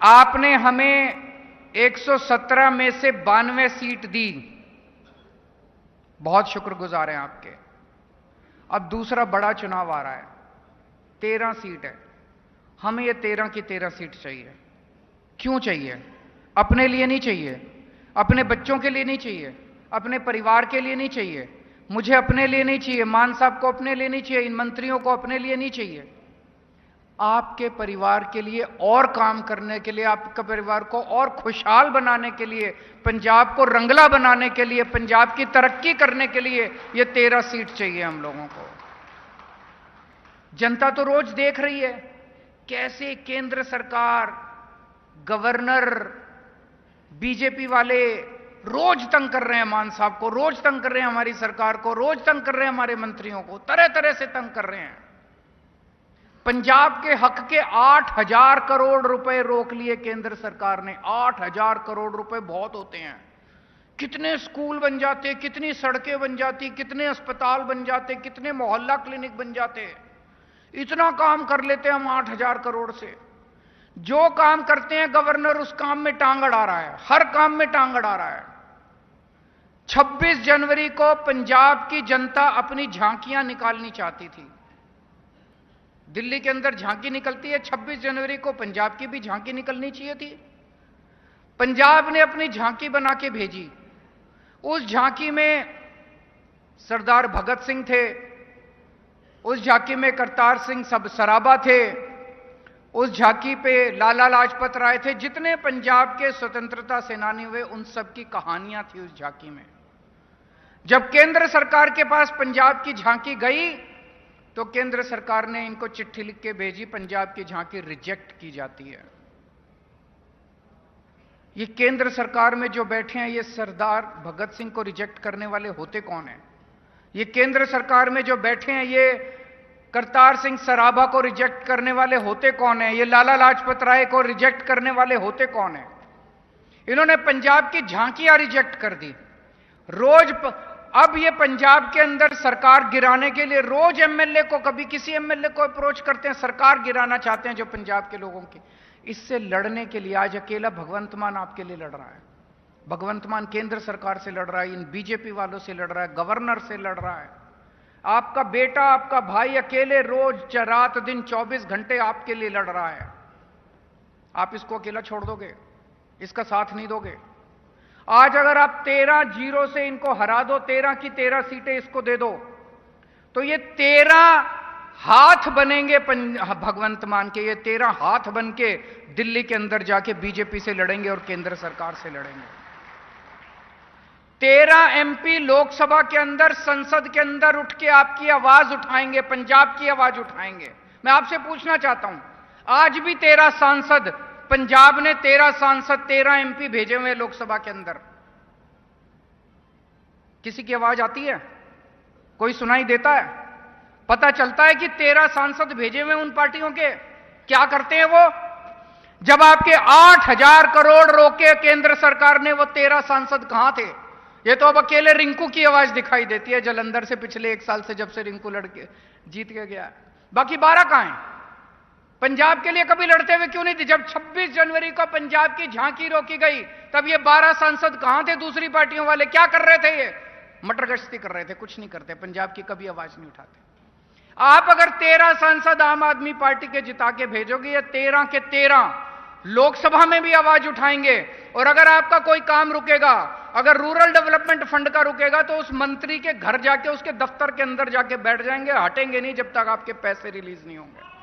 आपने हमें 117 में से 92 सीट दी, बहुत शुक्रगुजार हैं आपके। अब दूसरा बड़ा चुनाव आ रहा है, 13 सीट है। हमें ये 13 की 13 सीट चाहिए। क्यों चाहिए? अपने लिए नहीं चाहिए, अपने बच्चों के लिए नहीं चाहिए, अपने परिवार के लिए नहीं चाहिए, मुझे अपने लिए नहीं चाहिए, मान साहब को अपने लिए नहीं चाहिए, इन मंत्रियों को अपने लिए नहीं चाहिए। आपके परिवार के लिए और काम करने के लिए, आपके परिवार को और खुशहाल बनाने के लिए, पंजाब को रंगला बनाने के लिए, पंजाब की तरक्की करने के लिए ये 13 सीट चाहिए हम लोगों को। जनता तो रोज देख रही है कैसे केंद्र सरकार, गवर्नर, बीजेपी वाले रोज तंग कर रहे हैं मान साहब को, रोज तंग कर रहे हैं हमारी सरकार को, रोज तंग कर रहे हैं हमारे मंत्रियों को, तरह तरह से तंग कर रहे हैं। पंजाब के हक के 8,000 करोड़ रुपए रोक लिए केंद्र सरकार ने। 8,000 करोड़ रुपए बहुत होते हैं। कितने स्कूल बन जाते, कितनी सड़कें बन जाती, कितने अस्पताल बन जाते, कितने मोहल्ला क्लिनिक बन जाते। इतना काम कर लेते हैं हम 8,000 करोड़ से। जो काम करते हैं गवर्नर उस काम में टांग अड़ा रहा है, हर काम में टांग अड़ा रहा है। 26 जनवरी को पंजाब की जनता अपनी झांकियां निकालनी चाहती थी। दिल्ली के अंदर झांकी निकलती है, 26 जनवरी को पंजाब की भी झांकी निकलनी चाहिए थी। पंजाब ने अपनी झांकी बना के भेजी। उस झांकी में सरदार भगत सिंह थे, उस झांकी में करतार सिंह सराभा थे, उस झांकी पे लाला लाजपत राय थे। जितने पंजाब के स्वतंत्रता सेनानी हुए उन सब की कहानियां थी उस झांकी में। जब केंद्र सरकार के पास पंजाब की झांकी गई तो केंद्र सरकार ने इनको चिट्ठी लिख के भेजी, पंजाब की झांकी रिजेक्ट की जाती है। ये केंद्र सरकार में जो बैठे हैं ये सरदार भगत सिंह को रिजेक्ट करने वाले होते कौन हैं? ये केंद्र सरकार में जो बैठे हैं ये करतार सिंह सराभा को रिजेक्ट करने वाले होते कौन हैं? ये लाला लाजपत राय को रिजेक्ट करने वाले होते कौन हैं? इन्होंने पंजाब की झांकियां रिजेक्ट कर दी। अब ये पंजाब के अंदर सरकार गिराने के लिए रोज एमएलए को, कभी किसी एमएलए को अप्रोच करते हैं, सरकार गिराना चाहते हैं जो पंजाब के लोगों की। इससे लड़ने के लिए आज अकेला भगवंत मान आपके लिए लड़ रहा है। भगवंत मान केंद्र सरकार से लड़ रहा है, इन बीजेपी वालों से लड़ रहा है, गवर्नर से लड़ रहा है। आपका बेटा, आपका भाई अकेले रोज रात दिन 24 घंटे आपके लिए लड़ रहा है। आप इसको अकेला छोड़ दोगे? इसका साथ नहीं दोगे? आज अगर आप 13-0 से इनको हरा दो, 13 की 13 सीटें इसको दे दो, तो ये 13 हाथ बनेंगे भगवंत मान के। ये 13 हाथ बन के दिल्ली के अंदर जाके बीजेपी से लड़ेंगे और केंद्र सरकार से लड़ेंगे। 13 एमपी लोकसभा के अंदर, संसद के अंदर उठ के आपकी आवाज उठाएंगे, पंजाब की आवाज उठाएंगे। मैं आपसे पूछना चाहता हूं, आज भी 13 सांसद, पंजाब ने 13 सांसद, 13 एमपी भेजे हुए लोकसभा के अंदर, किसी की आवाज आती है? कोई सुनाई देता है? पता चलता है कि 13 सांसद भेजे हुए उन पार्टियों के क्या करते हैं वो? जब आपके 8,000 करोड़ रोके केंद्र सरकार ने, वो 13 सांसद कहां थे? ये तो अब अकेले रिंकू की आवाज दिखाई देती है जलंधर से, पिछले 1 साल से जब से रिंकू लड़के जीत के गया। बाकी 12 कहां हैं? पंजाब के लिए कभी लड़ते हुए क्यों नहीं थे? जब 26 जनवरी को पंजाब की झांकी रोकी गई तब ये 12 सांसद कहां थे? दूसरी पार्टियों वाले क्या कर रहे थे? ये मटर गश्ती कर रहे थे, कुछ नहीं करते, पंजाब की कभी आवाज नहीं उठाते। आप अगर 13 सांसद आम आदमी पार्टी के जिता के भेजोगे, ये 13 के 13 लोकसभा में भी आवाज उठाएंगे। और अगर आपका कोई काम रुकेगा, अगर रूरल डेवलपमेंट फंड का रुकेगा, तो उस मंत्री के घर जाके, उसके दफ्तर के अंदर जाके बैठ जाएंगे, हटेंगे नहीं जब तक आपके पैसे रिलीज नहीं होंगे।